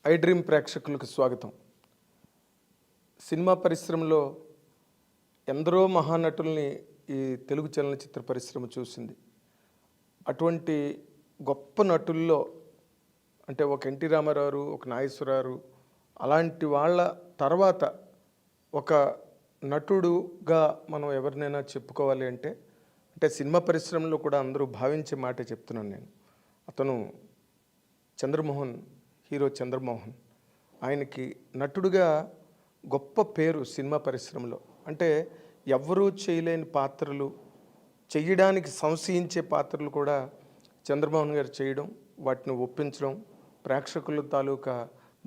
I dream ప్రేక్షకులకు స్వాగతం. Cinema పరిశ్రమలో ఎందరో మహానటుల్ని ఈ తెలుగు చలనచిత్ర పరిశ్రమ చూసింది. అటువంటి గొప్ప నటుల్లో అంటే ఒక ఎన్టీ రామారావు, ఒక నాగేశ్వరరావు అలాంటి వాళ్ళ తర్వాత ఒక నటుడుగా మనం ఎవరినైనా చెప్పుకోవాలి అంటే సినిమా పరిశ్రమలో కూడా అందరూ భావించే మాటే చెప్తున్నాను నేను. అతను చంద్రమోహన్, హీరో చంద్రమోహన్. ఆయనకి నటుడుగా గొప్ప పేరు సినిమా పరిశ్రమలో. అంటే ఎవ్వరూ చేయలేని పాత్రలు, చెయ్యడానికి సంశయించే పాత్రలు కూడా చంద్రమోహన్ గారు చేయడం, వాటిని ఒప్పించడం, ప్రేక్షకుల తాలూకా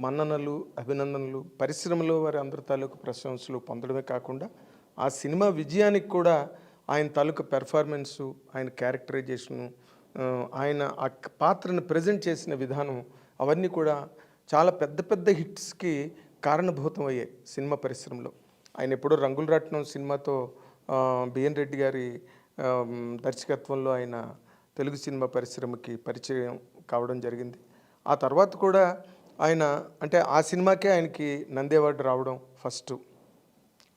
మన్ననలు, అభినందనలు, పరిశ్రమలో వారి అందరి తాలూకు ప్రశంసలు పొందడమే కాకుండా ఆ సినిమా విజయానికి కూడా ఆయన తాలూకా పెర్ఫార్మెన్సు, ఆయన క్యారెక్టరైజేషను, ఆయన ఆ పాత్రను ప్రజెంట్ చేసిన విధానం అవన్నీ కూడా చాలా పెద్ద పెద్ద హిట్స్కి కారణభూతం అయ్యాయి సినిమా పరిశ్రమలో. ఆయన ఎప్పుడో రంగుల రాట్నం సినిమాతో బిఎన్ రెడ్డి గారి దర్శకత్వంలో ఆయన తెలుగు సినిమా పరిశ్రమకి పరిచయం కావడం జరిగింది. ఆ తర్వాత కూడా ఆయన అంటే ఆ సినిమాకే ఆయనకి నంది అవార్డు రావడం ఫస్ట్.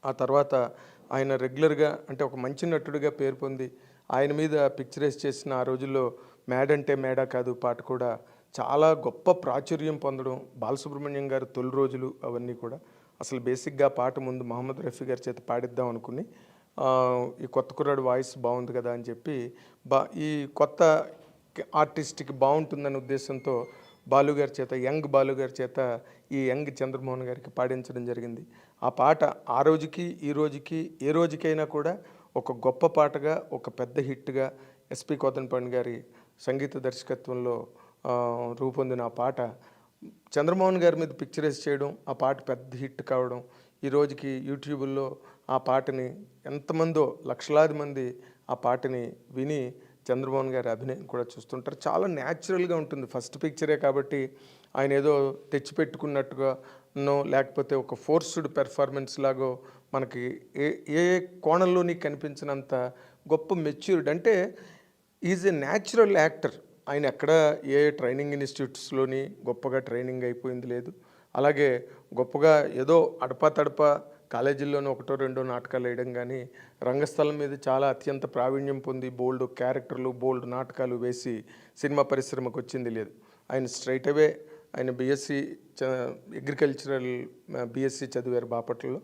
ఆ తర్వాత ఆయన రెగ్యులర్గా అంటే ఒక మంచి నటుడిగా పేరు పొంది ఆయన మీద పిక్చరైజ్ చేసిన ఆ రోజుల్లో మేడంటే మేడా కాదు పాట కూడా చాలా గొప్ప ప్రాచుర్యం పొందడం. బాలసుబ్రహ్మణ్యం గారు తొలి రోజులు అవన్నీ కూడా అసలు బేసిక్గా పాట ముందు మహమ్మద్ రఫీ గారి చేత పాడిద్దాం అనుకుని ఈ కొత్త కుర్రాడు వాయిస్ బాగుంది కదా అని చెప్పి ఈ కొత్త ఆర్టిస్ట్కి బాగుంటుందనే ఉద్దేశంతో బాలుగారి చేత, యంగ్ బాలుగారి చేత ఈ యంగ్ చంద్రమోహన్ గారికి పాడించడం జరిగింది. ఆ పాట ఆ రోజుకి ఈ రోజుకి ఏ రోజుకైనా కూడా ఒక గొప్ప పాటగా, ఒక పెద్ద హిట్గా ఎస్పి కోదండపాణి గారి సంగీత దర్శకత్వంలో రూపొందిన ఆ పాట చంద్రమోహన్ గారి మీద పిక్చరైజ్ చేయడం, ఆ పాట పెద్ద హిట్ కావడం, ఈ రోజుకి యూట్యూబుల్లో ఆ పాటని ఎంతమందో లక్షలాది మంది ఆ పాటని విని చంద్రమోహన్ గారి అభినయం కూడా చూస్తుంటారు. చాలా న్యాచురల్గా ఉంటుంది. ఫస్ట్ పిక్చరే కాబట్టి ఆయన ఏదో తెచ్చిపెట్టుకున్నట్టుగానో లేకపోతే ఒక ఫోర్స్డ్ పెర్ఫార్మెన్స్ లాగో మనకి ఏ ఏ కోణంలోని కనిపించినంత గొప్ప మెచ్యూర్డ్. అంటే ఈజ్ ఎ న్యాచురల్ యాక్టర్. ఆయన ఎక్కడ ఏ ట్రైనింగ్ ఇన్స్టిట్యూట్స్లోని గొప్పగా ట్రైనింగ్ అయిపోయింది లేదు. అలాగే గొప్పగా ఏదో అడపా తడపా కాలేజీల్లోనూ ఒకటో రెండో నాటకాలు వేయడం కానీ రంగస్థలం మీద చాలా అత్యంత ప్రావీణ్యం పొంది బోల్డ్ క్యారెక్టర్లు, బోల్డ్ నాటకాలు వేసి సినిమా పరిశ్రమకు వచ్చింది లేదు. ఆయన స్ట్రైట్ అవే ఆయన బీఎస్సీ అగ్రికల్చరల్ బీఎస్సీ చదివారు బాపట్లలో.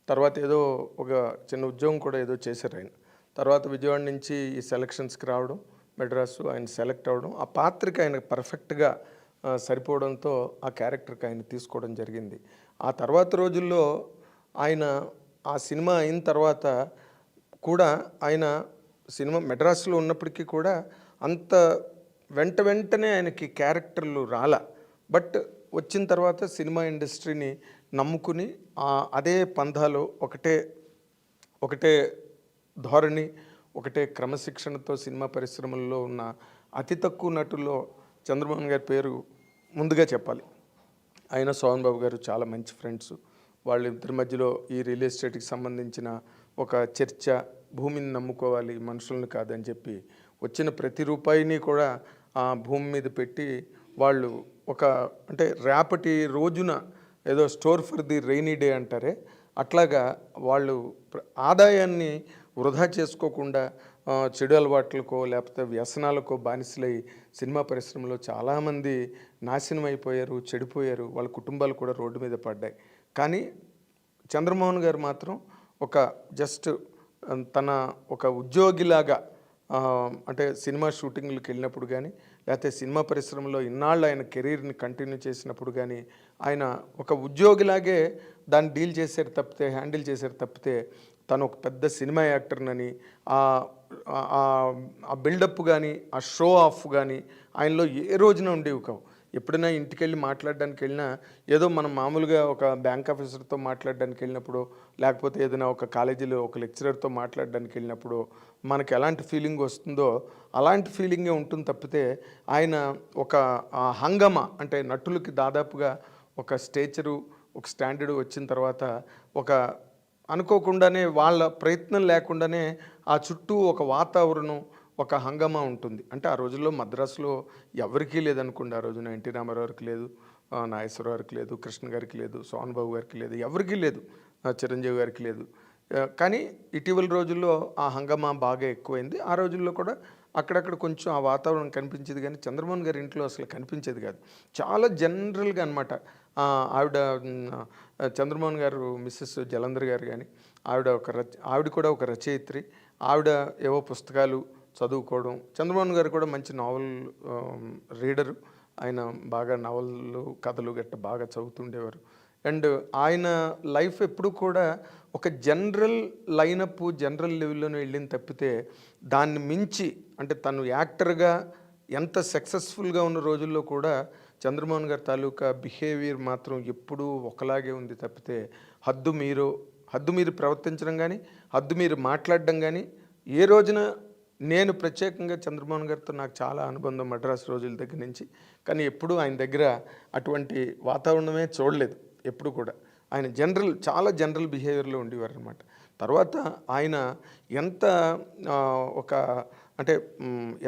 తర్వాత ఏదో ఒక చిన్న ఉద్యోగం కూడా ఏదో చేశారు ఆయన. తర్వాత విజయవాడ నుంచి ఈ సెలక్షన్స్కి రావడం, మెడ్రాసు ఆయన సెలెక్ట్ అవ్వడం, ఆ పాత్రకి ఆయన పర్ఫెక్ట్గా సరిపోవడంతో ఆ క్యారెక్టర్కి ఆయన తీసుకోవడం జరిగింది. ఆ తర్వాత రోజుల్లో ఆయన ఆ సినిమా అయిన తర్వాత కూడా ఆయన సినిమా మెడ్రాస్లో ఉన్నప్పటికీ కూడా అంత వెంటనే ఆయనకి క్యారెక్టర్లు రాలా. బట్ వచ్చిన తర్వాత సినిమా ఇండస్ట్రీని నమ్ముకుని అదే పంధాలో ఒకటే ధోరణి, ఒకటే క్రమశిక్షణతో సినిమా పరిశ్రమల్లో ఉన్న అతి తక్కువ నటుల్లో చంద్రమోహన్ గారి పేరు ముందుగా చెప్పాలి. ఆయన సోహన్ బాబు గారు చాలా మంచి ఫ్రెండ్స్. వాళ్ళిద్దరి మధ్యలో ఈ రియల్ ఎస్టేట్కి సంబంధించిన ఒక చర్చ, భూమిని నమ్ముకోవాలి మనుషులను కాదని చెప్పి వచ్చిన ప్రతి రూపాయిని కూడా ఆ భూమి మీద పెట్టి వాళ్ళు ఒక అంటే రేపటి రోజున ఏదో store for the rainy day అంటారే అట్లాగా వాళ్ళు ఆదాయాన్ని వృధా చేసుకోకుండా చెడు అలవాట్లకో లేకపోతే వ్యసనాలకో బానిసలై సినిమా పరిశ్రమలో చాలామంది నాశనం అయిపోయారు, చెడిపోయారు. వాళ్ళ కుటుంబాలు కూడా రోడ్డు మీద పడ్డాయి. కానీ చంద్రమోహన్ గారు మాత్రం ఒక జస్ట్ తన ఒక ఉద్యోగిలాగా అంటే సినిమా షూటింగ్లకు వెళ్ళినప్పుడు కానీ లేకపోతే సినిమా పరిశ్రమలో ఇన్నాళ్ళు ఆయన కెరీర్ని కంటిన్యూ చేసినప్పుడు కానీ ఆయన ఒక ఉద్యోగిలాగే దాన్ని హ్యాండిల్ చేశారు తప్పితే తను ఒక పెద్ద సినిమా యాక్టర్నని ఆ బిల్డప్ కానీ ఆ షో ఆఫ్ కానీ ఆయనలో ఏ రోజున ఉండేవి కావు. ఎప్పుడైనా ఇంటికి వెళ్ళి మాట్లాడడానికి వెళ్ళినా ఏదో మనం మామూలుగా ఒక బ్యాంక్ ఆఫీసర్తో మాట్లాడడానికి వెళ్ళినప్పుడు లేకపోతే ఏదైనా ఒక కాలేజీలో ఒక లెక్చరర్తో మాట్లాడడానికి వెళ్ళినప్పుడు మనకి ఎలాంటి ఫీలింగ్ వస్తుందో అలాంటి ఫీలింగే ఉంటుంది తప్పితే ఆయన ఒక హంగమా అంటే నటులకి దాదాపుగా ఒక స్టేచరు, ఒక స్టాండర్డ్ వచ్చిన తర్వాత ఒక అనుకోకుండానే వాళ్ళ ప్రయత్నం లేకుండానే ఆ చుట్టూ ఒక వాతావరణం, ఒక హంగమా ఉంటుంది. అంటే ఆ రోజుల్లో మద్రాసులో ఎవరికీ లేదనుకోండి. ఆ రోజున ఎన్టీ రామారావుకి లేదు, నాగేశ్వరరావు గారికి లేదు, కృష్ణ గారికి లేదు, సోహన్ బాబు గారికి లేదు, ఎవరికీ లేదు, చిరంజీవి గారికి లేదు. కానీ ఇటీవల రోజుల్లో ఆ హంగామా బాగా ఎక్కువైంది. ఆ రోజుల్లో కూడా అక్కడక్కడ కొంచెం ఆ వాతావరణం కనిపించేది, కానీ చంద్రమోహన్ గారి ఇంట్లో అసలు కనిపించేది కాదు. చాలా జనరల్గా అనమాట. ఆవిడ చంద్రమోహన్ గారు మిస్సెస్ జలంధర్ గారు కానీ, ఆవిడ కూడా ఒక రచయిత్రి. ఆవిడ ఏవో పుస్తకాలు చదువుకోవడం, చంద్రమోహన్ గారు కూడా మంచి నావల్ రీడరు. ఆయన బాగా నవలలు, కథలు గట్ట బాగా చదువుతుండేవారు. అండ్ ఆయన లైఫ్ ఎప్పుడు కూడా ఒక జనరల్ లైనప్, జనరల్ లెవెల్లోనే వెళ్ళింది తప్పితే, దాన్ని మించి అంటే తను యాక్టర్గా ఎంత సక్సెస్ఫుల్గా ఉన్న రోజుల్లో కూడా చంద్రమోహన్ గారి తాలూకా బిహేవియర్ మాత్రం ఎప్పుడూ ఒకలాగే ఉంది తప్పితే, హద్దు మీరు ప్రవర్తించడం కానీ, హద్దు మీరు మాట్లాడడం కానీ ఏ రోజున నేను ప్రత్యేకంగా చంద్రమోహన్ గారితో నాకు చాలా అనుబంధం మద్రాసు రోజుల దగ్గర నుంచి. కానీ ఎప్పుడూ ఆయన దగ్గర అటువంటి వాతావరణమే చూడలేదు ఎప్పుడు కూడా. ఆయన చాలా జనరల్ బిహేవియర్లో ఉండేవారు అనమాట. తర్వాత ఆయన ఎంత ఒక అంటే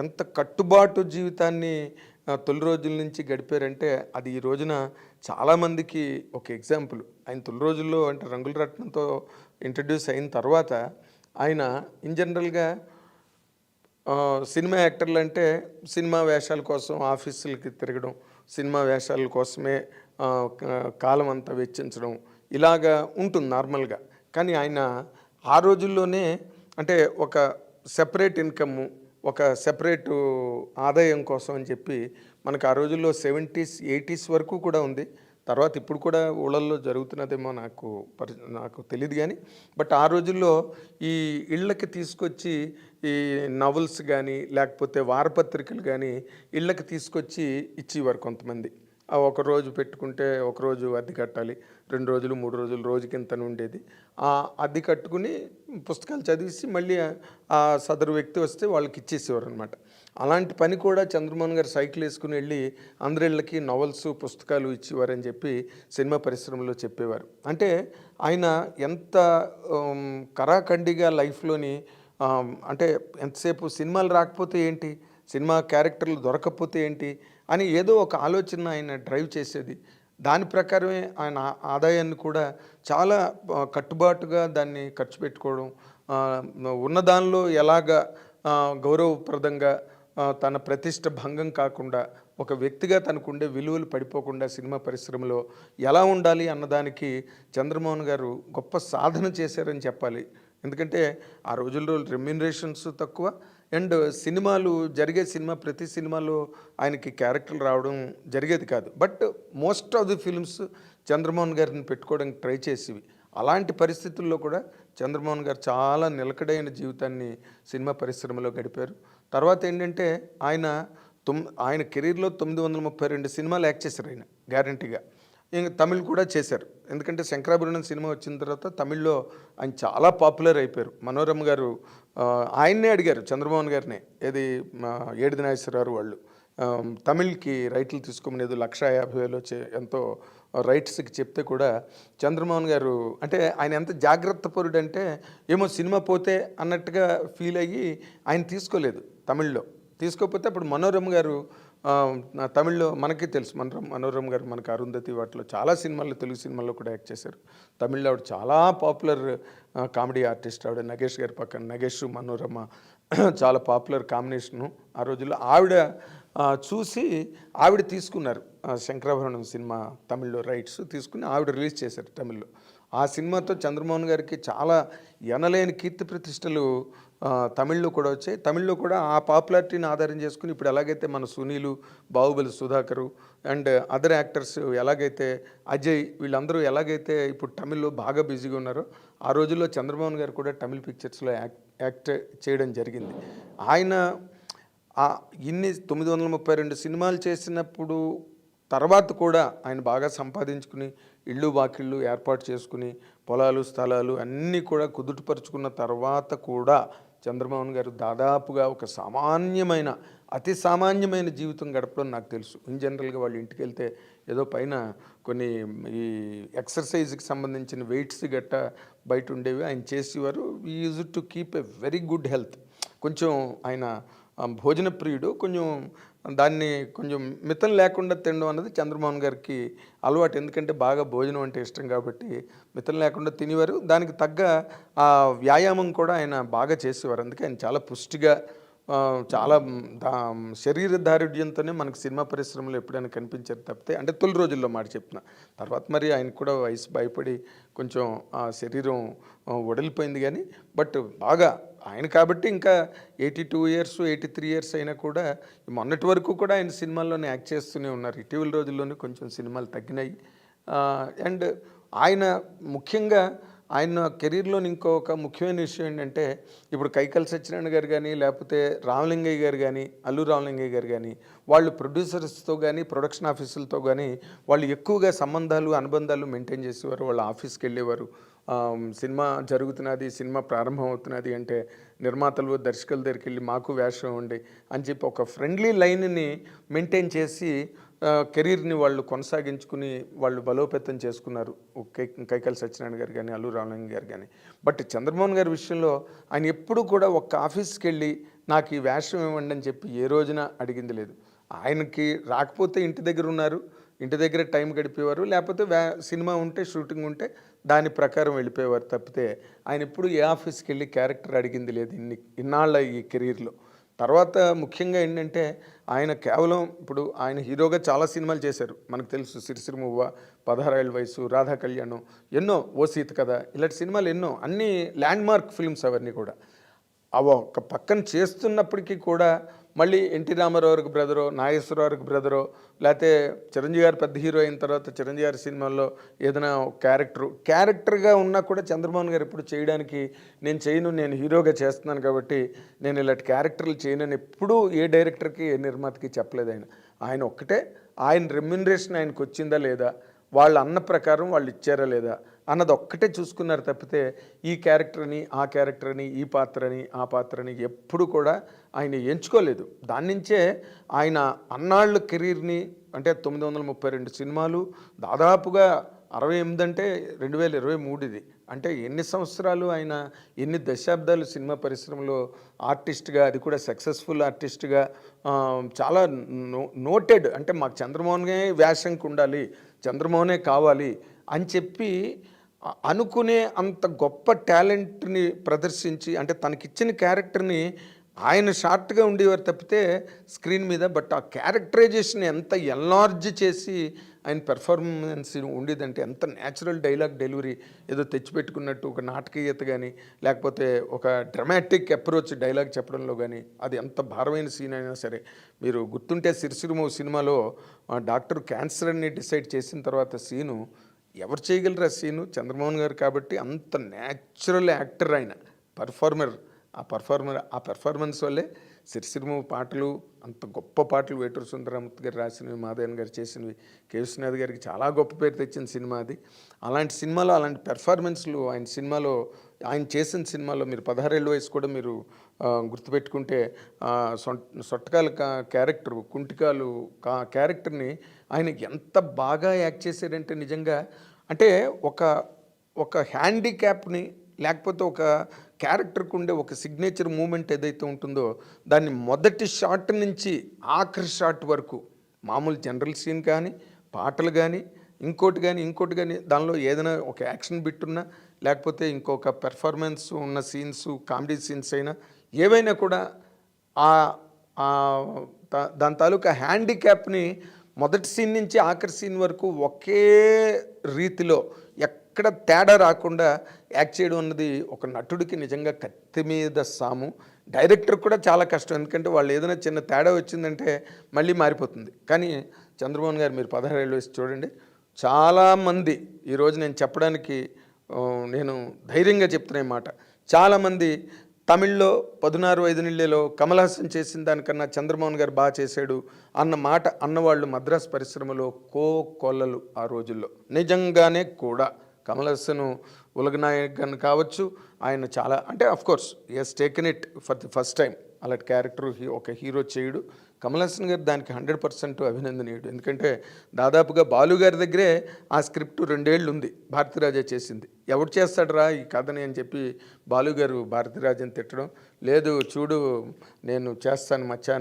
ఎంత కట్టుబాటు జీవితాన్ని తొలి రోజుల నుంచి గడిపారంటే, అది ఈ రోజున చాలామందికి ఒక ఎగ్జాంపుల్. ఆయన తొలి రోజుల్లో అంటే రంగుల రత్నంతో ఇంట్రడ్యూస్ అయిన తర్వాత ఆయన ఇన్ జనరల్గా సినిమా యాక్టర్లు అంటే సినిమా వేషాల కోసం ఆఫీసులకి తిరగడం, సినిమా వేషాల కోసమే కాలం అంతా వెచ్చించడం ఇలాగా ఉంటుంది నార్మల్గా. కానీ ఆయన ఆ రోజుల్లోనే అంటే ఒక సెపరేట్ ఇన్కమ్, ఒక సెపరేటు ఆదాయం కోసం అని చెప్పి మనకు ఆ రోజుల్లో 70s 80s వరకు కూడా ఉంది. తర్వాత ఇప్పుడు కూడా ఊళ్ళల్లో జరుగుతున్నదేమో నాకు తెలియదు కానీ, బట్ ఆ రోజుల్లో ఈ ఇళ్ళకి తీసుకొచ్చి ఈ నవల్స్ కానీ లేకపోతే వారపత్రికలు కానీ ఇళ్ళకి తీసుకొచ్చి ఇచ్చేవారు కొంతమంది. ఒకరోజు పెట్టుకుంటే ఒకరోజు అద్దె కట్టాలి, 2 రోజులు 3 రోజులు రోజుకింతని ఉండేది. ఆ అద్దె కట్టుకుని పుస్తకాలు చదివేసి మళ్ళీ ఆ సదరు వ్యక్తి వస్తే వాళ్ళకి ఇచ్చేసేవారు అనమాట. అలాంటి పని కూడా చంద్రమోహన్ గారు సైకిల్ వేసుకుని వెళ్ళి అందరిళ్ళకి నవల్స్, పుస్తకాలు ఇచ్చేవారని చెప్పి సినిమా పరిశ్రమలో చెప్పేవారు. అంటే ఆయన ఎంత కరాఖండిగా లైఫ్లోని అంటే ఎంతసేపు సినిమాలు రాకపోతే ఏంటి, సినిమా క్యారెక్టర్లు దొరకకపోతే ఏంటి అని ఏదో ఒక ఆలోచన ఆయన డ్రైవ్ చేసేది. దాని ప్రకారమే ఆయన ఆదాయాన్ని కూడా చాలా కట్టుబాటుగా దాన్ని ఖర్చు పెట్టుకోవడం, ఉన్న దానిలో ఎలాగా గౌరవప్రదంగా తన ప్రతిష్ట భంగం కాకుండా, ఒక వ్యక్తిగా తనకుండే విలువలు పడిపోకుండా సినిమా పరిశ్రమలో ఎలా ఉండాలి అన్నదానికి చంద్రమోహన్ గారు గొప్ప సాధన చేశారని చెప్పాలి. ఎందుకంటే ఆ రోజుల్లో రెమ్యూనరేషన్స్ తక్కువ, అండ్ ప్రతి సినిమాలో ఆయనకి క్యారెక్టర్లు రావడం జరిగేది కాదు. But most of the films Chandramohan గారిని పెట్టుకోవడానికి ట్రై చేసేవి. అలాంటి పరిస్థితుల్లో కూడా చంద్రమోహన్ గారు చాలా నిలకడైన జీవితాన్ని సినిమా పరిశ్రమలో గడిపారు. తర్వాత ఏంటంటే ఆయన కెరీర్లో 932 సినిమాలు యాక్ట్ చేశారు ఆయన గ్యారంటీగా. ఇంకా తమిళ్ కూడా చేశారు. ఎందుకంటే శంకరాభరణం సినిమా వచ్చిన తర్వాత తమిళ్లో ఆయన చాలా పాపులర్ అయిపోయారు. మనోరమ గారు ఆయన్నే అడిగారు చంద్రమోహన్ గారినే, ఏది ఏడిది నాగేశ్వరరావు వాళ్ళు తమిళ్కి రైట్లు తీసుకోమని ఏదో 1,50,000 ఎంతో రైట్స్కి చెప్తే కూడా చంద్రమోహన్ గారు అంటే ఆయన ఎంత జాగ్రత్త పరుడు అంటే, ఏమో సినిమా పోతే అన్నట్టుగా ఫీల్ అయ్యి ఆయన తీసుకోలేదు తమిళ్లో. తీసుకోకపోతే అప్పుడు మనోరమ గారు తమిళ్లో మనకి తెలుసు, మనోరమ గారు మనకు అరుంధతి వాటిలో చాలా సినిమాల్లో, తెలుగు సినిమాల్లో కూడా యాక్ట్ చేశారు. తమిళ్లో ఆవిడ చాలా పాపులర్ కామెడీ ఆర్టిస్ట్. ఆవిడ నగేష్ గారి పక్కన నగేష్, మనోరమ చాలా పాపులర్ కాంబినేషను ఆ రోజుల్లో. చూసి ఆవిడ తీసుకున్నారు శంకరాభరణం సినిమా తమిళ్లో రైట్స్ తీసుకుని ఆవిడ రిలీజ్ చేశారు తమిళ్లో. ఆ సినిమాతో చంద్రమోహన్ గారికి చాలా ఎనలేని కీర్తి ప్రతిష్టలు తమిళ్లో కూడా వచ్చాయి. తమిళ్లో కూడా ఆ పాపులారిటీని ఆధారం చేసుకుని ఇప్పుడు ఎలాగైతే మన Sunil, Baahubali Sudhakar and other actors ఎలాగైతే అజయ్ వీళ్ళందరూ ఎలాగైతే ఇప్పుడు తమిళ్లో బాగా బిజీగా ఉన్నారో, ఆ రోజుల్లో చంద్రమోహన్ గారు కూడా తమిళ్ పిక్చర్స్లో యాక్ట్ చేయడం జరిగింది. ఆయన ఇన్ని 932 సినిమాలు చేసినప్పుడు తర్వాత కూడా ఆయన బాగా సంపాదించుకుని ఇళ్ళు వాకిళ్ళు ఏర్పాటు చేసుకుని పొలాలు స్థలాలు అన్నీ కూడా కుదుటపరుచుకున్న తర్వాత కూడా చంద్రమోహన్ గారు దాదాపుగా ఒక అతి సామాన్యమైన జీవితం గడపడం నాకు తెలుసు. ఇన్ జనరల్గా వాళ్ళ ఇంటికి వెళ్తే ఏదో పైన కొన్ని ఈ ఎక్సర్సైజ్కి సంబంధించిన వెయిట్స్ గట్ట బయట ఉండేవి, ఆయన చేసేవారు. ఈ use to keep a very good health. కొంచెం ఆయన భోజన ప్రియుడు, కొంచెం దాన్ని కొంచెం మితం లేకుండా తినడం అన్నది చంద్రమోహన్ గారికి అలవాటు. ఎందుకంటే బాగా భోజనం అంటే ఇష్టం కాబట్టి మితం లేకుండా తినేవారు. దానికి తగ్గ ఆ వ్యాయామం కూడా ఆయన బాగా చేసేవారు. అందుకే ఆయన చాలా పుష్టిగా చాలా శరీర దారుఢ్యంతోనే మనకు సినిమా పరిశ్రమలో ఎప్పుడైనా కనిపించారు తప్పితే, అంటే తొలి రోజుల్లో మాట చెప్తున్నా. తర్వాత మరి ఆయనకు కూడా వయసు భయపడి కొంచెం ఆ శరీరం వడిలిపోయింది. కానీ బట్ బాగా ఆయన కాబట్టి ఇంకా 82 ఇయర్స్ 83 ఇయర్స్ అయినా కూడా మొన్నటి వరకు కూడా ఆయన సినిమాల్లోనే యాక్ట్ చేస్తూనే ఉన్నారు. ఇటీవల రోజుల్లోనే కొంచెం సినిమాలు తగ్గినాయి. అండ్ ఆయన ముఖ్యంగా ఆయన కెరీర్లోని ఇంకొక ముఖ్యమైన విషయం ఏంటంటే, ఇప్పుడు కైకాల సత్యనారాయణ గారు కానీ, లేకపోతే రామలింగయ్య గారు కానీ, అల్లు రామలింగయ్య గారు కానీ, వాళ్ళు ప్రొడ్యూసర్స్తో కానీ, ప్రొడక్షన్ ఆఫీసులతో కానీ వాళ్ళు ఎక్కువగా సంబంధాలు అనుబంధాలు మెయింటైన్ చేసేవారు. వాళ్ళ ఆఫీస్కి వెళ్ళేవారు. సినిమా జరుగుతున్నది, సినిమా ప్రారంభం అవుతున్నది అంటే నిర్మాతలు దర్శకుల దగ్గరికి వెళ్ళి మాకు వేషం ఉండి అని చెప్పి ఒక ఫ్రెండ్లీ లైన్ని మెయింటైన్ చేసి కెరీర్ని వాళ్ళు కొనసాగించుకుని వాళ్ళు బలోపేతం చేసుకున్నారు. కైకాల సత్యనారాయణ గారు కానీ, అల్లు రామలింగ గారు కానీ. బట్ చంద్రమోహన్ గారి విషయంలో ఆయన ఎప్పుడు కూడా ఒక ఆఫీస్కి వెళ్ళి నాకు ఈ వేషం ఇవ్వండి అని చెప్పి ఏ రోజున అడిగింది లేదు. ఆయనకి రాకపోతే ఇంటి దగ్గర ఉన్నారు, ఇంటి దగ్గర టైం గడిపేవారు, లేకపోతే సినిమా ఉంటే షూటింగ్ ఉంటే దాని ప్రకారం వెళ్ళిపోయేవారు తప్పితే ఆయన ఎప్పుడు ఏ ఆఫీస్కి వెళ్ళి క్యారెక్టర్ అడిగింది లేదు ఇన్నాళ్ళ ఈ కెరీర్లో. తర్వాత ముఖ్యంగా ఏంటంటే ఆయన కేవలం ఇప్పుడు ఆయన హీరోగా చాలా సినిమాలు చేశారు. మనకు తెలుసు, సిరిసిరిమువ్వ, 16 ఏళ్ల వయసు, రాధా కళ్యాణం, ఎన్నో, ఓ సీత కథ, ఇలాంటి సినిమాలు ఎన్నో, అన్నీ ల్యాండ్ మార్క్ ఫిల్మ్స్ అవన్నీ కూడా. అవి ఒక పక్కన చేస్తున్నప్పటికీ కూడా మళ్ళీ ఎన్టీ రామారావు గారికి బ్రదరో, నాగేశ్వరరావు గారికి బ్రదరో, లేకపోతే చిరంజీవి గారు పెద్ద హీరో అయిన తర్వాత చిరంజీవి గారి సినిమాల్లో ఏదైనా క్యారెక్టర్గా ఉన్నా కూడా చంద్రమోహన్ గారు ఎప్పుడు చేయడానికి నేను చేయను, నేను హీరోగా చేస్తున్నాను కాబట్టి నేను ఇలాంటి క్యారెక్టర్లు చేయనని ఎప్పుడూ ఏ డైరెక్టర్కి ఏ నిర్మాతకి చెప్పలేదు. ఆయన ఒక్కటే, ఆయన రెమ్యునరేషన్ ఆయనకు వచ్చిందా లేదా, వాళ్ళు అన్న ప్రకారం వాళ్ళు ఇచ్చారా లేదా అన్నది ఒక్కటే చూసుకున్నారు తప్పితే ఈ క్యారెక్టర్ని, ఆ క్యారెక్టర్ని, ఈ పాత్రని, ఆ పాత్రని ఎప్పుడు కూడా ఆయన ఎంచుకోలేదు. దాని నుంచే ఆయన అన్నాళ్ళ కెరీర్ని, అంటే 932 సినిమాలు, దాదాపుగా 68 అంటే 2023 ఇది. అంటే ఎన్ని సంవత్సరాలు ఆయన, ఎన్ని దశాబ్దాలు సినిమా పరిశ్రమలో ఆర్టిస్ట్గా, అది కూడా సక్సెస్ఫుల్ ఆర్టిస్ట్గా చాలా నోటెడ్. అంటే మాకు చంద్రమోహనే వేషంకి ఉండాలి, చంద్రమోహనే కావాలి అని చెప్పి అనుకునే అంత గొప్ప టాలెంట్ని ప్రదర్శించి, అంటే తనకిచ్చిన క్యారెక్టర్ని ఆయన షార్ట్గా ఉండేవారు తప్పితే స్క్రీన్ మీద, బట్ ఆ క్యారెక్టరైజేషన్ ఎంత ఎన్లార్జ్ చేసి ఆయన పెర్ఫార్మెన్స్ ఉండేదంటే, ఎంత న్యాచురల్ డైలాగ్ డెలివరీ, ఏదో తెచ్చిపెట్టుకున్నట్టు ఒక నాటకీయత కానీ, లేకపోతే ఒక డ్రమాటిక్ అప్రోచ్ డైలాగ్ చెప్పడంలో కానీ, అది ఎంత భారమైన సీన్ అయినా సరే. మీరు గుర్తుంటే సిరిసిరిమువ్వ సినిమాలో డాక్టర్ క్యాన్సర్ అని డిసైడ్ చేసిన తర్వాత సీను ఎవరు చేయగలరు ఆ సీను? చంద్రమోహన్ గారు కాబట్టి అంత న్యాచురల్ యాక్టర్ ఆయన, పర్ఫార్మర్. ఆ పెర్ఫార్మెన్స్ వల్లే సిరిసిరిమువ్వ పాటలు, అంత గొప్ప పాటలు, వేటూరు సుందరరామూర్తి గారు రాసినవి, మాధవన్ గారు చేసినవి, కె విశ్వనాథ్ గారికి చాలా గొప్ప పేరు తెచ్చిన సినిమా అది. అలాంటి సినిమాలో అలాంటి పెర్ఫార్మెన్స్లు ఆయన చేసిన సినిమాలో మీరు 16 ఏళ్ల వయసు కూడా మీరు గుర్తుపెట్టుకుంటే సొట్టకాల క్యారెక్టర్, కుంటికాలు క్యారెక్టర్ని ఆయన ఎంత బాగా యాక్ట్ చేశారంటే నిజంగా, అంటే ఒక హ్యాండిక్యాప్ని, లేకపోతే ఒక క్యారెక్టర్కి ఉండే ఒక సిగ్నేచర్ మూమెంట్ ఏదైతే ఉంటుందో దాన్ని మొదటి షాట్ నుంచి ఆఖరి షాట్ వరకు, మామూలు జనరల్ సీన్ కానీ, పాటలు కానీ, ఇంకోటి కానీ దానిలో ఏదైనా ఒక యాక్షన్ బిట్ ఉన్నా, లేకపోతే ఇంకొక పెర్ఫార్మెన్స్ ఉన్న సీన్స్, కామెడీ సీన్స్ అయినా ఏవైనా కూడా దాని తాలూకా హ్యాండిక్యాప్ని మొదటి సీన్ నుంచి ఆఖరి సీన్ వరకు ఒకే రీతిలో ఎక్కడ తేడా రాకుండా యాక్ట్ చేయడం అన్నది ఒక నటుడికి నిజంగా కత్తి మీద సాము. డైరెక్టర్ కూడా చాలా కష్టం, ఎందుకంటే వాళ్ళు ఏదైనా చిన్న తేడా వచ్చిందంటే మళ్ళీ మారిపోతుంది. కానీ చంద్రమోహన్ గారు మీరు 16 ఏళ్ళు వేసి చూడండి, చాలామంది ఈరోజు నేను చెప్పడానికి నేను ధైర్యంగా చెప్తున్న మాట, చాలామంది తమిళ్లో 16 5 కమల్ హాసన్ చేసిన దానికన్నా చంద్రమోహన్ గారు బాగా చేశాడు అన్న మాట అన్నవాళ్ళు మద్రాసు పరిశ్రమలో కోకొల్లలు. ఆ రోజుల్లో నిజంగానే కూడా కమల్ హాసన్ ఉలగనాయక్ అని కావచ్చు, ఆయన చాలా, అంటే of course he has taken it for the first time. అలాంటి క్యారెక్టర్ ఒక హీరో చేయడు, కమల్ హాసన్ గారు దానికి 100% అభినందనీయుడు. ఎందుకంటే దాదాపుగా బాలు గారి దగ్గరే ఆ స్క్రిప్ట్ 2 ఏళ్ళు ఉంది, భారతీరాజా చేసింది. ఎవడు చేస్తాడురా ఈ కథని అని చెప్పి బాలు గారు భారతీరాజని తిట్టడం, లేదు చూడు నేను చేస్తాను మచ్చా,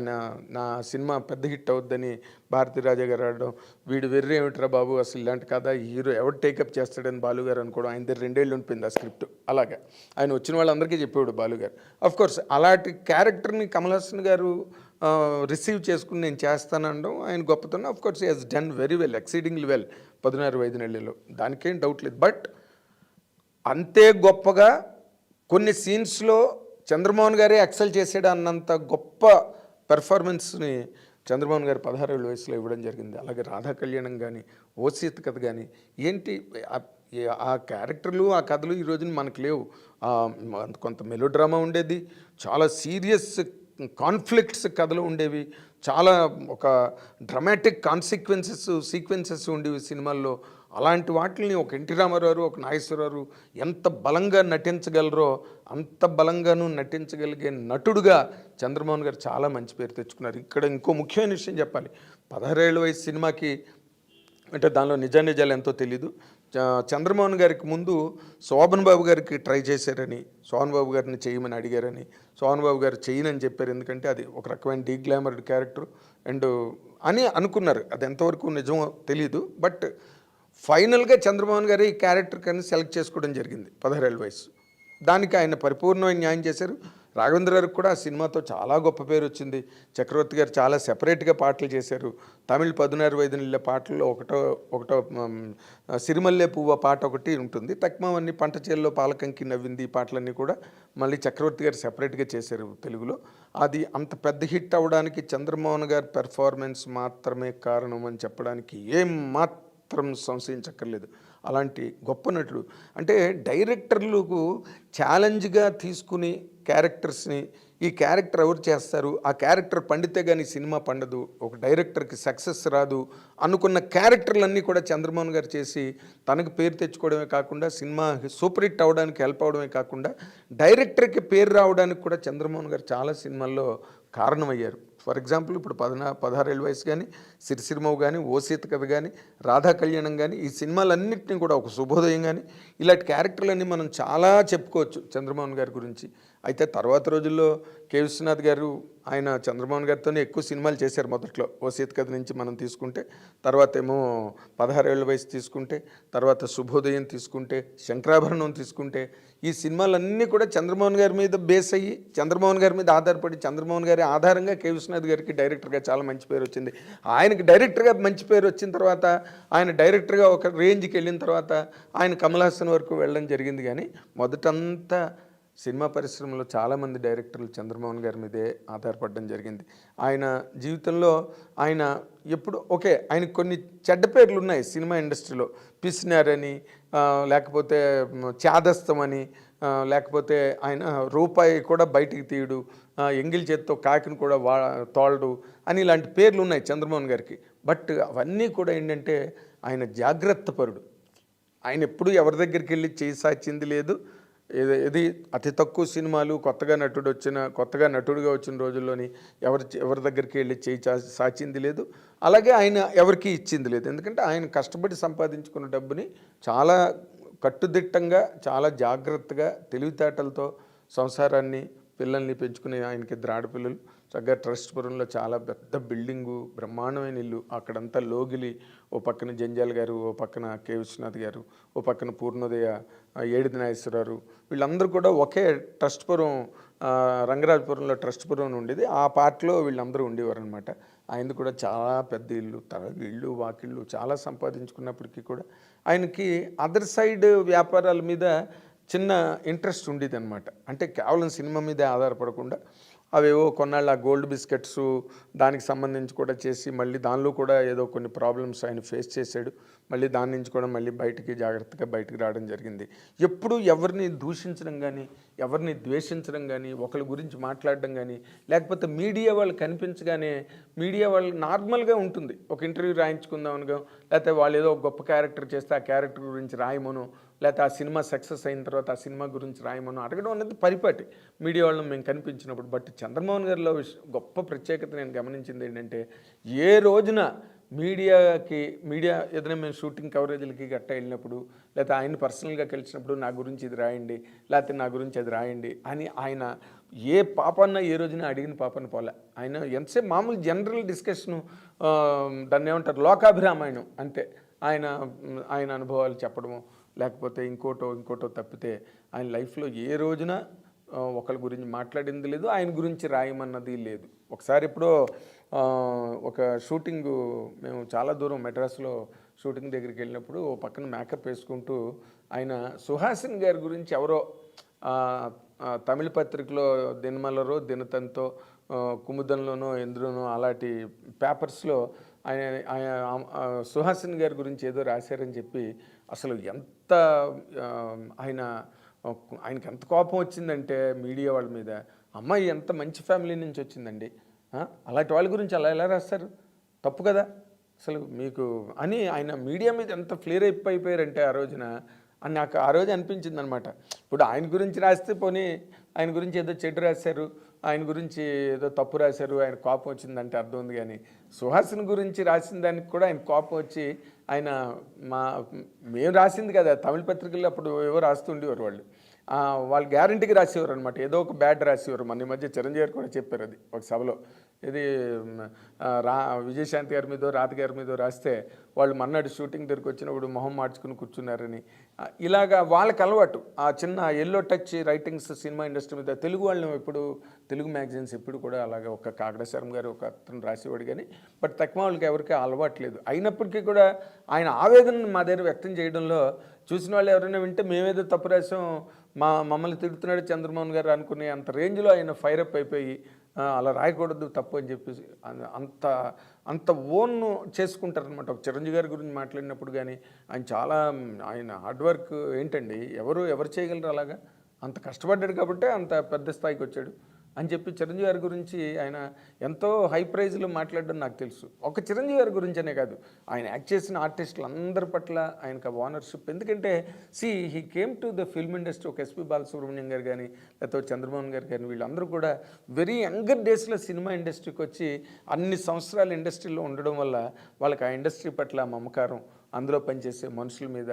నా సినిమా పెద్ద హిట్ అవుద్దని భారతీరాజా గారు ఆడడం, వీడు వెర్రి ఏమిట్రా బాబు అసలు ఇలాంటి కథ హీరో ఎవడు టేకప్ చేస్తాడని బాలు గారు అనుకోవడం. ఆయన దగ్గర 2 ఏళ్ళు ఉండిపోయింది ఆ స్క్రిప్ట్. అలాగా ఆయన వచ్చిన వాళ్ళందరికీ చెప్పేవాడు బాలు గారు. అఫ్కోర్స్ అలాంటి క్యారెక్టర్ని కమల్ హాసన్ గారు రిసీవ్ చేసుకుని నేను చేస్తానడం ఆయన గొప్పతనం. Of course he has done very well, exceedingly well 16 నెలల్లో, దానికేం డౌట్ లేదు. బట్ అంతే గొప్పగా కొన్ని సీన్స్లో చంద్రమోహన్ గారే ఎక్సెల్ చేసాడు అన్నంత గొప్ప పెర్ఫార్మెన్స్ని చంద్రమోహన్ గారు 16 వయసులో ఇవ్వడం జరిగింది. అలాగే రాధా కళ్యాణం కానీ, ఓసీత్ కథ కానీ, ఏంటి ఆ క్యారెక్టర్లు ఆ కథలు ఈ రోజున మనకు లేవు. కొంత మెలోడ్రామా ఉండేది, చాలా సీరియస్ కాన్ఫ్లిక్ట్స్ కథలు ఉండేవి, చాలా ఒక డ్రమాటిక్ సీక్వెన్సెస్ ఉండేవి సినిమాల్లో. అలాంటి వాటిని ఒక ఎన్టీ రామారావు, ఒక నాగేశ్వరరావు ఎంత బలంగా నటించగలరో అంత బలంగాను నటించగలిగే నటుడుగా చంద్రమోహన్ గారు చాలా మంచి పేరు తెచ్చుకున్నారు. ఇక్కడ ఇంకో ముఖ్యమైన విషయం చెప్పాలి. 16 వయసు సినిమాకి అంటే దానిలో నిజాలు ఎంతో తెలీదు. చంద్రమోహన్ గారికి ముందు శోభన్ బాబు గారికి ట్రై చేశారని, శోభన్ బాబు గారిని చేయమని అడిగారని, శోభన్ బాబు గారు చేయనని చెప్పారు. ఎందుకంటే అది ఒక రకమైన డీగ్లామర్డ్ క్యారెక్టర్ అని అనుకున్నారు. అది ఎంతవరకు నిజమో తెలీదు. బట్ ఫైనల్గా చంద్రమోహన్ గారు ఈ క్యారెక్టర్ కానీ సెలెక్ట్ చేసుకోవడం జరిగింది 16 వయసు. దానికి ఆయన పరిపూర్ణమైన న్యాయం చేశారు. రాఘవేంద్ర గారికి కూడా ఆ సినిమాతో చాలా గొప్ప పేరు వచ్చింది. చక్రవర్తి గారు చాలా సెపరేట్గా పాటలు చేశారు. తమిళ్ 16 నెలల పాటల్లో ఒకటో సిరిమల్లె పువ్వ పాట ఒకటి ఉంటుంది. తక్మవన్నీ పంట చేల్లో పాలకంకి నవ్వింది, ఈ పాటలన్నీ కూడా మళ్ళీ చక్రవర్తి గారు సెపరేట్గా చేశారు తెలుగులో. అది అంత పెద్ద హిట్ అవ్వడానికి చంద్రమోహన్ గారి పెర్ఫార్మెన్స్ మాత్రమే కారణం అని చెప్పడానికి మాత్రం సంశయించక్కర్లేదు. అలాంటి గొప్ప నటుడు. అంటే డైరెక్టర్లకు ఛాలెంజ్గా తీసుకుని క్యారెక్టర్స్ని, ఈ క్యారెక్టర్ ఎవరు చేస్తారు, ఆ క్యారెక్టర్ పండితే కానీ సినిమా పండదు, ఒక డైరెక్టర్కి సక్సెస్ రాదు అనుకున్న క్యారెక్టర్లన్నీ కూడా చంద్రమోహన్ గారు చేసి తనకు పేరు తెచ్చుకోవడమే కాకుండా, సినిమా సూపర్ హిట్ అవడానికి హెల్ప్ అవడమే కాకుండా, డైరెక్టర్కి పేరు రావడానికి కూడా చంద్రమోహన్ గారు చాలా సినిమాల్లో కారణమయ్యారు. ఫర్ ఎగ్జాంపుల్ ఇప్పుడు 16 వయసు కానీ, సిరిసిరిమవు కానీ, ఓసీత కథ కానీ, రాధా కళ్యాణం కానీ, ఈ సినిమాలన్నింటినీ కూడా, ఒక శుభోదయం కానీ, ఇలాంటి క్యారెక్టర్లన్నీ మనం చాలా చెప్పుకోవచ్చు చంద్రమోహన్ గారి గురించి. అయితే తర్వాత రోజుల్లో కె విశ్వనాథ్ గారు ఆయన చంద్రమోహన్ గారితోనే ఎక్కువ సినిమాలు చేశారు. మొదట్లో ఓసీత కథ నుంచి మనం తీసుకుంటే, తర్వాత ఏమో 16 వయసు తీసుకుంటే, తర్వాత శుభోదయం తీసుకుంటే, శంకరాభరణం తీసుకుంటే, ఈ సినిమాలన్నీ కూడా చంద్రమోహన్ గారి మీద బేస్ అయ్యి, చంద్రమోహన్ గారి మీద ఆధారపడి, చంద్రమోహన్ గారి ఆధారంగా కె విశ్వనాథ్ గారికి డైరెక్టర్గా చాలా మంచి పేరు వచ్చింది. ఆయనకి డైరెక్టర్గా మంచి పేరు వచ్చిన తర్వాత, ఆయన డైరెక్టర్గా ఒక రేంజ్కి వెళ్ళిన తర్వాత ఆయన కమల్ హాసన్ వరకు వెళ్ళడం జరిగింది. కానీ మొదటంతా సినిమా పరిశ్రమలో చాలామంది డైరెక్టర్లు చంద్రమోహన్ గారి మీదే ఆధారపడడం జరిగింది. ఆయన జీవితంలో ఆయన ఎప్పుడు ఆయనకు కొన్ని చెడ్డ పేర్లు ఉన్నాయి సినిమా ఇండస్ట్రీలో. పిసినారని, లేకపోతే చాదస్తమని, లేకపోతే ఆయన రూపాయి కూడా బయటికి తీయడు, ఎంగిల్ చేత్తో కాకిని కూడా తోలడు అని ఇలాంటి పేర్లు ఉన్నాయి చంద్రమోహన్ గారికి. బట్ అవన్నీ కూడా ఏంటంటే ఆయన జాగ్రత్త పరుడు. ఆయన ఎప్పుడు ఎవరి దగ్గరికి వెళ్ళి చేయి సాచింది లేదు. ఇది అతి తక్కువ సినిమాలు కొత్తగా నటుడుగా వచ్చిన రోజుల్లోని ఎవరి దగ్గరికి వెళ్ళి చేయి సాచింది లేదు. అలాగే ఆయన ఎవరికి ఇచ్చింది లేదు. ఎందుకంటే ఆయన కష్టపడి సంపాదించుకున్న డబ్బుని చాలా కట్టుదిట్టంగా, చాలా జాగ్రత్తగా, తెలివితేటలతో సంసారాన్ని, పిల్లల్ని పెంచుకునే ఆయనకి 2 ఆడపిల్లలు, చక్కగా ట్రస్ట్పురంలో చాలా పెద్ద బిల్డింగు, బ్రహ్మాండమైన ఇల్లు, అక్కడంతా లోగిలి, ఓ పక్కన జంజాల్ గారు, ఓ పక్కన కె విశ్వనాథ్ గారు, ఓ పక్కన పూర్ణోదయ, ఏడిది నాగేశ్వరరావు, వీళ్ళందరూ కూడా ఒకే ట్రస్ట్పురం, రంగరాజపురంలో ట్రస్ట్పురం ఉండేది, ఆ పార్ట్లో వీళ్ళందరూ ఉండేవారు అనమాట. ఆయనది కూడా చాలా పెద్ద ఇల్లు, వాకిళ్ళు చాలా సంపాదించుకున్నప్పటికీ కూడా ఆయనకి అదర్ సైడ్ వ్యాపారాల మీద చిన్న ఇంట్రెస్ట్ ఉండేది అనమాట. అంటే కేవలం సినిమా మీదే ఆధారపడకుండా అవేవో కొన్నాళ్ళు ఆ గోల్డ్ బిస్కెట్స్ దానికి సంబంధించి కూడా చేసి, మళ్ళీ దానిలో కూడా ఏదో కొన్ని ప్రాబ్లమ్స్ ఆయన ఫేస్ చేశాడు. మళ్ళీ దాని నుంచి కూడా మళ్ళీ జాగ్రత్తగా బయటికి రావడం జరిగింది. ఎప్పుడూ ఎవరిని దూషించడం కానీ, ఎవరిని ద్వేషించడం కానీ, ఒకరి గురించి మాట్లాడడం కానీ, లేకపోతే మీడియా వాళ్ళు కనిపించగానే మీడియా వాళ్ళు నార్మల్గా ఉంటుంది, ఒక ఇంటర్వ్యూ రాయించుకుందాం అనగా, లేకపోతే వాళ్ళు ఏదో గొప్ప క్యారెక్టర్ చేస్తే ఆ క్యారెక్టర్ గురించి రాయమను, లేకపోతే ఆ సినిమా సక్సెస్ అయిన తర్వాత ఆ సినిమా గురించి రాయమనో అడగడం అనేది పరిపాటి మీడియా వాళ్ళని మేము కనిపించినప్పుడు. బట్ చంద్రమోహన్ గారిలో గొప్ప ప్రత్యేకత నేను గమనించింది ఏంటంటే, ఏ రోజున మీడియా ఏదైనా మేము షూటింగ్ కవరేజీలకి గట్టా వెళ్ళినప్పుడు, లేకపోతే ఆయన పర్సనల్గా కలిసినప్పుడు నా గురించి ఇది రాయండి, లేకపోతే నా గురించి అది రాయండి అని ఆయన ఏ పాపన్న ఏ రోజున అడిగిన పాపన్న పోలే. ఆయన ఎంతసేపు మామూలు జనరల్ డిస్కషను, దాన్ని ఏమంటారు, లోకాభిరామాయణం అంతే. ఆయన అనుభవాలు చెప్పడము, లేకపోతే ఇంకోటో తప్పితే ఆయన లైఫ్లో ఏ రోజున ఒకరి గురించి మాట్లాడింది లేదు, ఆయన గురించి రాయమన్నది లేదు. ఒకసారి ఎప్పుడో ఒక షూటింగు, మేము చాలా దూరం మెడ్రాస్లో షూటింగ్ దగ్గరికి వెళ్ళినప్పుడు ఓ పక్కన మేకప్ వేసుకుంటూ ఆయన సుహాసిని గారి గురించి ఎవరో తమిళ పత్రికలో దినమలరో దినతంతో కుముదంలోనో ఎందులోనో అలాంటి పేపర్స్లో ఆయన సుహాసిని గారి గురించి ఏదో రాశారని చెప్పి అసలు ఎంత ఆయనకి ఎంత కోపం వచ్చిందంటే మీడియా వాళ్ళ మీద, అమ్మాయి ఎంత మంచి ఫ్యామిలీ నుంచి వచ్చిందండి, అలాంటి వాళ్ళ గురించి అలా ఎలా రాస్తారు, తప్పు కదా అసలు మీకు అని ఆయన మీడియా మీద ఎంత ఫ్లేర్ అయిపోయారంటే ఆ రోజున అని నాకు ఆ రోజు అనిపించింది అనమాట. ఇప్పుడు ఆయన గురించి రాస్తే పోనీ ఆయన గురించి ఏదో చెడు రాశారు, ఆయన గురించి ఏదో తప్పు రాశారు, ఆయన కోపం వచ్చిందంటే అర్థం ఉంది. కానీ సుహాసిని గురించి రాసిన దానికి కూడా ఆయన కోపం వచ్చి ఆయన మేము రాసింది కదా తమిళ పత్రికల్లో అప్పుడు ఏవో రాస్తుండేవారు వాళ్ళు గ్యారంటీకి రాసేవారు అనమాట, ఏదో ఒక బ్యాడ్ రాసేవారు. మన ఈ మధ్య చిరంజీవి గారు కూడా చెప్పారు అది ఒక సభలో. ఇది విజయశాంతి గారి మీదో రాధ గారి మీదో రాస్తే వాళ్ళు మన్నాడు షూటింగ్ దగ్గరికి వచ్చినప్పుడు మొహం మార్చుకుని కూర్చున్నారని, ఇలాగా వాళ్ళకి అలవాటు ఆ చిన్న yellow touch writings cinema industry మీద. తెలుగు వాళ్ళని ఎప్పుడు తెలుగు మ్యాగజైన్స్ ఎప్పుడు కూడా అలాగా ఒక కాకడేశ్వరం గారు ఒక అతను రాసేవాడు కానీ, బట్ తక్కువ వాళ్ళకి ఎవరికి అలవాట్లేదు. అయినప్పటికీ కూడా ఆయన ఆవేదనను మా దగ్గర వ్యక్తం చేయడంలో చూసిన వాళ్ళు ఎవరైనా వింటే మేమేదో తప్పు రాసాం, మమ్మల్ని తిడుతున్నాడు చంద్రమోహన్ గారు అనుకునే అంత రేంజ్లో ఆయన ఫైరప్ అయిపోయి అలా రాయకూడదు తప్పు అని చెప్పేసి అంత ఓన్ చేసుకుంటారనమాట. ఒక చిరంజీవి గారి గురించి మాట్లాడినప్పుడు కానీ ఆయన హార్డ్ వర్క్ ఏంటండి, ఎవరు చేయగలరు అలాగా, అంత కష్టపడ్డాడు కాబట్టి అంత పెద్ద స్థాయికి వచ్చాడు అని చెప్పి చిరంజీవి గారి గురించి ఆయన ఎంతో హై ప్రైజ్లో మాట్లాడడం నాకు తెలుసు. ఒక చిరంజీవి గారి గురించి అనే కాదు, ఆయన యాక్ట్ చేసిన ఆర్టిస్టులు అందరి పట్ల ఆయనకు ఓనర్షిప్. ఎందుకంటే he came to the film industry. ఒక ఎస్పి బాలసుబ్రహ్మణ్యం గారు కానీ లేకపోతే చంద్రమోహన్ గారు కానీ వీళ్ళందరూ కూడా వెరీ యంగర్ డేస్లో సినిమా ఇండస్ట్రీకి వచ్చి అన్ని సంవత్సరాలు ఇండస్ట్రీలో ఉండడం వల్ల వాళ్ళకి ఆ ఇండస్ట్రీ పట్ల మమకారం, అందులో పనిచేసే మనుషుల మీద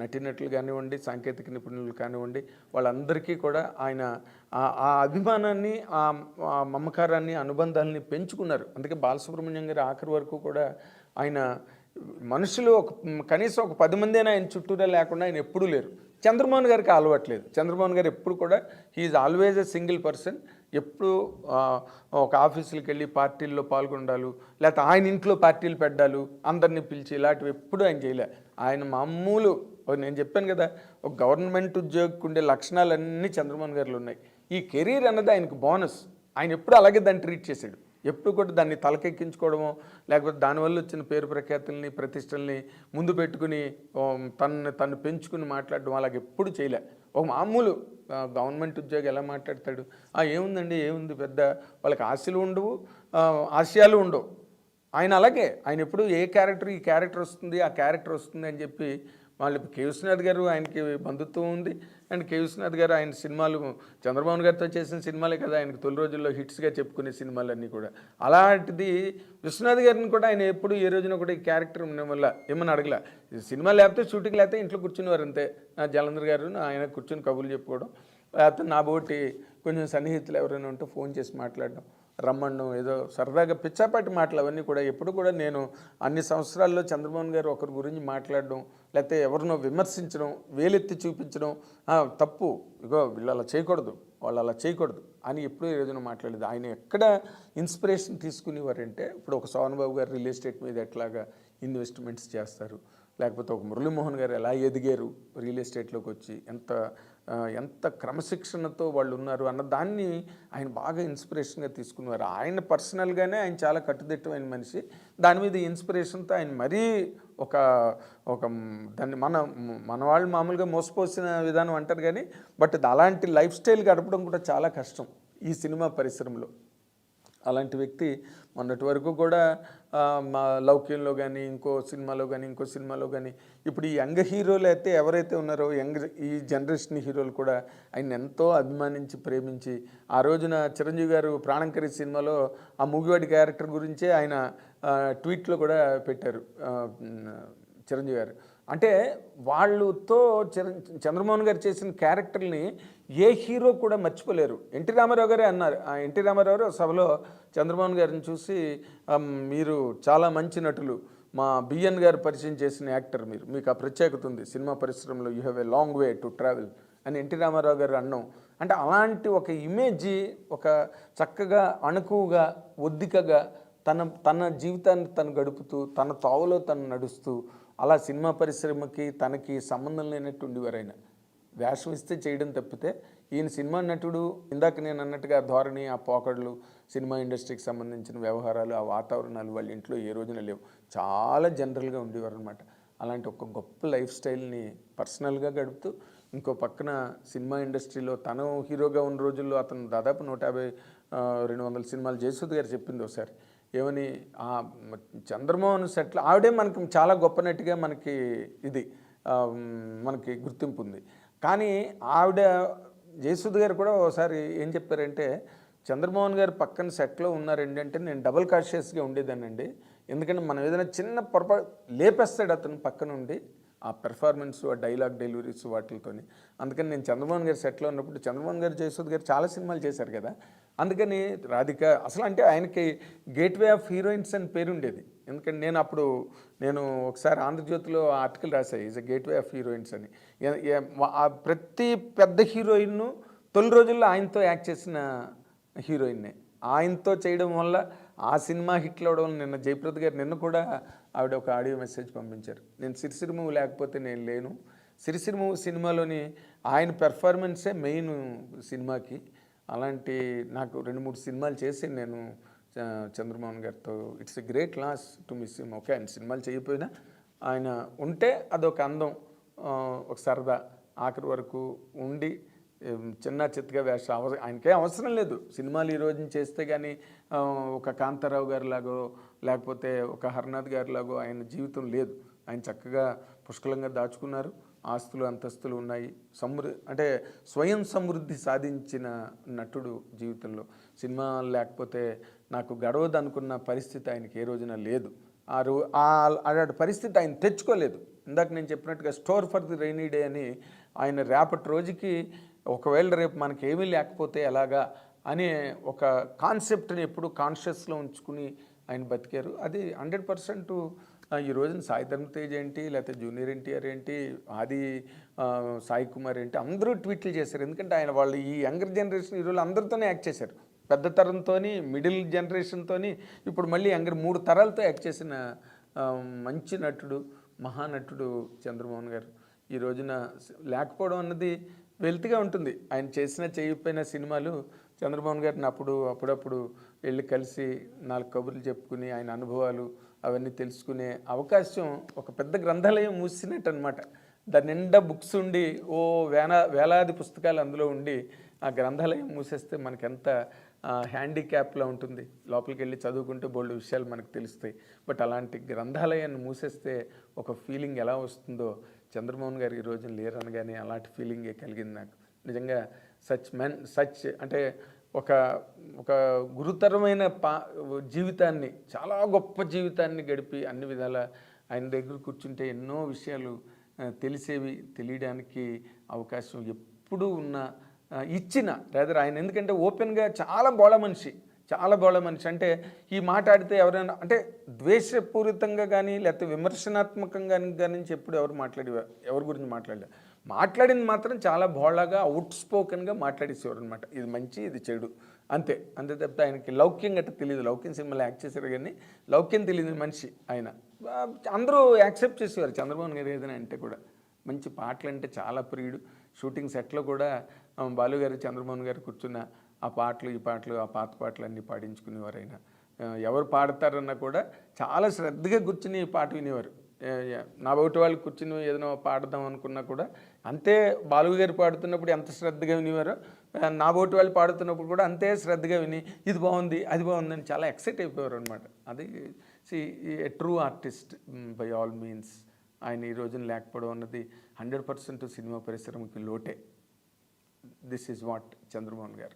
నటినట్లు కానివ్వండి, సాంకేతిక నిపుణులు కానివ్వండి, వాళ్ళందరికీ కూడా ఆయన ఆ అభిమానాన్ని, ఆ మమకారాన్ని, అనుబంధాలని పెంచుకున్నారు. అందుకే బాలసుబ్రహ్మణ్యం గారి ఆఖరి వరకు కూడా ఆయన మనుషులు కనీసం ఒక 10 మంది అయినా ఆయన చుట్టూరా లేకుండా ఆయన ఎప్పుడూ లేరు. చంద్రమోహన్ గారికి అలవాట్లేదు. చంద్రమోహన్ గారు ఎప్పుడు కూడా he's always a single person. ఎప్పుడు ఒక ఆఫీసులకు వెళ్ళి పార్టీల్లో పాల్గొనడాలు, లేకపోతే ఆయన ఇంట్లో పార్టీలు పెట్టడాలు, అందరినీ పిలిచి ఇలాంటివి ఎప్పుడు ఆయన చేయలే. ఆయన మామూలు, నేను చెప్పాను కదా, ఒక గవర్నమెంట్ ఉద్యోగికి ఉండే లక్షణాలన్నీ చంద్రమోహన్ గారిలో ఉన్నాయి. ఈ కెరీర్ అన్నది ఆయనకు బోనస్. ఆయన ఎప్పుడు అలాగే దాన్ని ట్రీట్ చేశాడు. ఎప్పుడు కూడా దాన్ని తలకెక్కించుకోవడమో, లేకపోతే దానివల్ల వచ్చిన పేరు ప్రఖ్యాతుల్ని, ప్రతిష్టల్ని ముందు పెట్టుకుని తను పెంచుకుని మాట్లాడడం అలాగే ఎప్పుడు చేయలే. ఒక మామూలు గవర్నమెంట్ ఉద్యోగి ఎలా మాట్లాడతాడు, ఏముందండి, ఏముంది పెద్ద, వాళ్ళకి ఆశలు ఉండవు, ఆశయాలు ఉండవు. ఆయన అలాగే, ఆయన ఎప్పుడు ఈ క్యారెక్టర్ వస్తుంది, ఆ క్యారెక్టర్ వస్తుంది అని చెప్పి వాళ్ళు. కే విశ్వనాథ్ గారు ఆయనకి బంధుత్వం ఉంది. అండ్ కే విశ్వనాథ్ గారు ఆయన సినిమాలు చంద్రబాబు గారితో చేసిన సినిమాలే కదా ఆయనకు తొలి రోజుల్లో హిట్స్గా చెప్పుకునే సినిమాలన్నీ కూడా. అలాంటిది విశ్వనాథ్ గారిని కూడా ఆయన ఎప్పుడు ఏ రోజున కూడా ఈ క్యారెక్టర్ ఉండడం వల్ల ఏమని అడగల. సినిమా లేకపోతే షూటింగ్ లేకపోతే ఇంట్లో కూర్చునేవారు అంతే. జలంధర్ గారు ఆయన కూర్చొని కబుర్లు చెప్పుకోవడం, లేకపోతే నా బోటి కొంచెం సన్నిహితులు ఎవరైనా ఉంటే ఫోన్ చేసి మాట్లాడడం, రమ్మడం, ఏదో సరదాగా పిచ్చాపాటి మాటలు అవన్నీ కూడా. ఎప్పుడు కూడా నేను అన్ని సంవత్సరాల్లో చంద్రబాబు గారు ఒకరి గురించి మాట్లాడడం, లేకపోతే ఎవరినో విమర్శించడం, వేలెత్తి చూపించడం తప్పు, ఇగో వీళ్ళు అలా చేయకూడదు, వాళ్ళు అలా చేయకూడదు అని ఎప్పుడూ ఈ రోజున మాట్లాడలేదు. ఆయన ఎక్కడ ఇన్స్పిరేషన్ తీసుకునేవారంటే, ఇప్పుడు ఒక సోహన్ బాబు గారు రియల్ ఎస్టేట్ మీద ఎట్లాగా ఇన్వెస్ట్మెంట్స్ చేస్తారు, లేకపోతే ఒక మురళీమోహన్ గారు ఎలా ఎదిగారు రియల్ ఎస్టేట్లోకి వచ్చి, ఎంత క్రమశిక్షణతో వాళ్ళు ఉన్నారు అన్న దాన్ని ఆయన బాగా ఇన్స్పిరేషన్గా తీసుకున్నారు. ఆయన పర్సనల్గానే ఆయన చాలా కట్టుదిట్టమైన మనిషి. దాని మీద ఇన్స్పిరేషన్తో ఆయన మరీ ఒక దాన్ని మన వాళ్ళు మామూలుగా మోసపోసిన విధానం అంటారు కానీ, బట్ అలాంటి లైఫ్ స్టైల్ గడపడం కూడా చాలా కష్టం ఈ సినిమా పరిశ్రమలో. అలాంటి వ్యక్తి మొన్నటి వరకు కూడా మా లౌక్యంలో కానీ ఇంకో సినిమాలో కానీ ఇప్పుడు ఈ యంగ్ హీరోలు అయితే ఎవరైతే ఉన్నారో ఈ జనరేషన్ హీరోలు కూడా ఆయన ఎంతో అభిమానించి ప్రేమించి ఆ రోజున చిరంజీవి గారు ప్రాణంకరి సినిమాలో ఆ మూగివాడి క్యారెక్టర్ గురించే ఆయన ట్వీట్లో కూడా పెట్టారు చిరంజీవి గారు. అంటే వాళ్ళతో చంద్రమోహన్ గారు చేసిన క్యారెక్టర్ని ఏ హీరో కూడా మర్చిపోలేరు. ఎన్టీ రామారావు గారే అన్నారు. ఎన్టీ రామారావు గారు సభలో చంద్రమోహన్ గారిని చూసి మీరు చాలా మంచి నటులు, మా బిఎన్ గారు పరిచయం చేసిన యాక్టర్ మీకు ఆ ప్రత్యేకత ఉంది సినిమా పరిశ్రమలో, you have a long way to travel అని ఎన్టీ రామారావు గారు అన్నాం. అంటే అలాంటి ఒక ఇమేజ్, ఒక చక్కగా అణకువగా ఒద్దికగా తన జీవితాన్ని తను గడుపుతూ తన తావులో తను నడుస్తూ అలా సినిమా పరిశ్రమకి తనకి సంబంధం లేనట్టు ఉండేవారు. ఆయన వేషం ఇస్తే చేయడం తప్పితే ఈయన సినిమా నటుడు, ఇందాక నేను అన్నట్టుగా ధోరణి, ఆ పోకడలు, సినిమా ఇండస్ట్రీకి సంబంధించిన వ్యవహారాలు, ఆ వాతావరణాలు వాళ్ళ ఇంట్లో ఏ రోజున లేవు. చాలా జనరల్గా ఉండేవారు అనమాట. అలాంటి ఒక గొప్ప లైఫ్ స్టైల్ని పర్సనల్గా గడుపుతూ ఇంకో పక్కన సినిమా ఇండస్ట్రీలో తను హీరోగా ఉన్న రోజుల్లో అతను దాదాపు 150-200 సినిమాలు జయసుధ గారు చెప్పింది ఒకసారి. ఏమని చంద్రమోహన్ సెట్లో ఆవిడే మనకి చాలా గొప్ప నటిగా మనకి గుర్తింపు ఉంది. కానీ ఆవిడ జయసుధ గారు కూడా ఒకసారి ఏం చెప్పారంటే, చంద్రమోహన్ గారు పక్కన సెట్లో ఉన్నారండి అంటే నేను డబుల్ కాన్షియస్గా ఉండేదానండి. ఎందుకంటే మనం ఏదైనా చిన్న పొరపాటు లేపేస్తాడు అతను పక్కన ఉండి ఆ పెర్ఫార్మెన్స్, ఆ డైలాగ్ డెలివరీస్ వాటితోని. అందుకని నేను చంద్రమోహన్ గారి సెట్లో ఉన్నప్పుడు, చంద్రమోహన్ గారు జయసుధ గారు చాలా సినిమాలు చేశారు కదా, అందుకని రాధిక అసలు అంటే ఆయనకి గేట్వే ఆఫ్ హీరోయిన్స్ అని పేరు ఉండేది. ఎందుకంటే నేను ఒకసారి ఆంధ్రజ్యోతిలో ఆర్టికల్ రాశాను, is a gateway of heroines అని. ప్రతి పెద్ద హీరోయిన్ను తొలి రోజుల్లో ఆయనతో యాక్ట్ చేసిన హీరోయిన్నే. ఆయనతో చేయడం వల్ల ఆ సినిమా హిట్లు అవడం వల్ల నిన్న జయప్రద గారు నిన్న కూడా ఆవిడ ఒక ఆడియో మెసేజ్ పంపించారు. నేను సిరిసిరి మూవీ లేకపోతే నేను లేను, సిరిసిరి మూవీ సినిమాలోని ఆయన పెర్ఫార్మెన్సే మెయిన్ సినిమాకి. అలాంటి నాకు 2-3 సినిమాలు చేసి నేను చంద్రమోహన్ గారితో it's a great loss to miss him. Okay, ఆయన సినిమాలు చేయకపోయినా ఆయన ఉంటే అదొక అందం, ఒక సరదా, ఆఖరి వరకు ఉండి చిన్న చిత్తగా ఆయనకే అవసరం లేదు సినిమాలు ఈ రోజున చేస్తే కానీ ఒక కాంతారావు గారిలాగో లేకపోతే ఒక హర్నాథ్ గారిలాగో ఆయన జీవితం లేదు. ఆయన చక్కగా పుష్కలంగా దాచుకున్నారు, ఆస్తులు అంతస్తులు ఉన్నాయి, అంటే స్వయం సమృద్ధి సాధించిన నటుడు జీవితంలో. సినిమా లేకపోతే నాకు గడవదు అనుకున్న పరిస్థితి ఆయనకి ఏ రోజున లేదు. అలాంటి పరిస్థితి ఆయన తెచ్చుకోలేదు. ఇందాక నేను చెప్పినట్టుగా store for the rainy day అని ఆయన రేపటి రోజుకి ఒకవేళ రేపు మనకి ఏమీ లేకపోతే ఎలాగా అనే ఒక కాన్సెప్ట్ని ఎప్పుడు కాన్షియస్లో ఉంచుకుని ఆయన బతికారు. అది 100%. ఈ రోజున సాయి ధర్మ తేజ్ ఏంటి, లేకపోతే జూనియర్ ఎన్టీఆర్ ఏంటి, ఆది సాయి కుమార్ ఏంటి, అందరూ ట్వీట్లు చేశారు. ఎందుకంటే ఆయన వాళ్ళు ఈ యంగర్ జనరేషన్ హీరోలు అందరితోనే యాక్ట్ చేశారు. పెద్ద తరంతో, మిడిల్ జనరేషన్తో, ఇప్పుడు మళ్ళీ యంగర్ 3 తరాలతో యాక్ట్ చేసిన మంచి నటుడు, మహానటుడు చంద్రమోహన్ గారు. ఈ రోజున లేకపోవడం అన్నది వెల్తిగా ఉంటుంది. ఆయన చేసిన చేయకపోయిన సినిమాలు చంద్రమోహన్ గారిని అప్పుడప్పుడు వెళ్ళి కలిసి 4 కబుర్లు చెప్పుకుని ఆయన అనుభవాలు అవన్నీ తెలుసుకునే అవకాశం ఒక పెద్ద గ్రంథాలయం మూసినట్టు అనమాట. దాని నిండా బుక్స్ ఉండి వేలాది పుస్తకాలు అందులో ఉండి ఆ గ్రంథాలయం మూసేస్తే మనకెంత హ్యాండిక్యాప్లా ఉంటుంది. లోపలికి వెళ్ళి చదువుకుంటే బోల్డ్ విషయాలు మనకు తెలుస్తాయి. బట్ అలాంటి గ్రంథాలయాన్ని మూసేస్తే ఒక ఫీలింగ్ ఎలా వస్తుందో చంద్రమోహన్ గారు ఈ రోజున లేరనగానే అలాంటి ఫీలింగే కలిగింది నాకు. నిజంగా సచ్ అంటే ఒక గురుతరమైన జీవితాన్ని, చాలా గొప్ప జీవితాన్ని గడిపి అన్ని విధాల ఆయన దగ్గర కూర్చుంటే ఎన్నో విషయాలు తెలియడానికి అవకాశం ఎప్పుడూ ఇచ్చిన రాదర్ ఆయన. ఎందుకంటే ఓపెన్గా చాలా బోళ మనిషి అంటే ఈ మాట్లాడితే ఎవరైనా అంటే ద్వేషపూరితంగా కానీ లేకపోతే విమర్శనాత్మకంగా కానీ ఎప్పుడు ఎవరి గురించి మాట్లాడింది మాత్రం చాలా బోళగా అవుట్ స్పోకెన్గా మాట్లాడేసేవారు అనమాట. ఇది మంచి, ఇది చెడు, అంతే తప్పితే ఆయనకి లౌక్యం గట్ట తెలియదు. లౌక్యం సినిమాలో యాక్ట్ చేశారు కానీ లౌక్యం తెలియదు మనిషి ఆయన. అందరూ యాక్సెప్ట్ చేసేవారు చంద్రమోహన్ గారు ఏదైనా అంటే కూడా. మంచి పాటలు అంటే చాలా ప్రియుడు. షూటింగ్ సెట్లో కూడా బాలు గారు చంద్రమోహన్ గారు కూర్చున్న ఆ పాటలు, ఈ పాటలు, ఆ పాత పాటలు అన్నీ పాడించుకునేవారు ఆయన. ఎవరు పాడతారన్నా కూడా చాలా శ్రద్ధగా కూర్చుని పాట వినేవారు. నా బయట వాళ్ళు కూర్చుని ఏదైనా పాడదాం అనుకున్నా కూడా అంతే. బాలు గారు పాడుతున్నప్పుడు ఎంత శ్రద్ధగా వినేవారో నా బయట వాళ్ళు పాడుతున్నప్పుడు కూడా అంతే శ్రద్ధగా విని ఇది బాగుంది, అది బాగుంది అని చాలా ఎక్సైట్ అయిపోయారు అనమాట. అది సి a true artist by all means ఆయన ఈ రోజున లేకపోవడం అన్నది 100% సినిమా పరిశ్రమకి లోటే. దిస్ ఈజ్ వాట్ చంద్రమోహన్ గారు.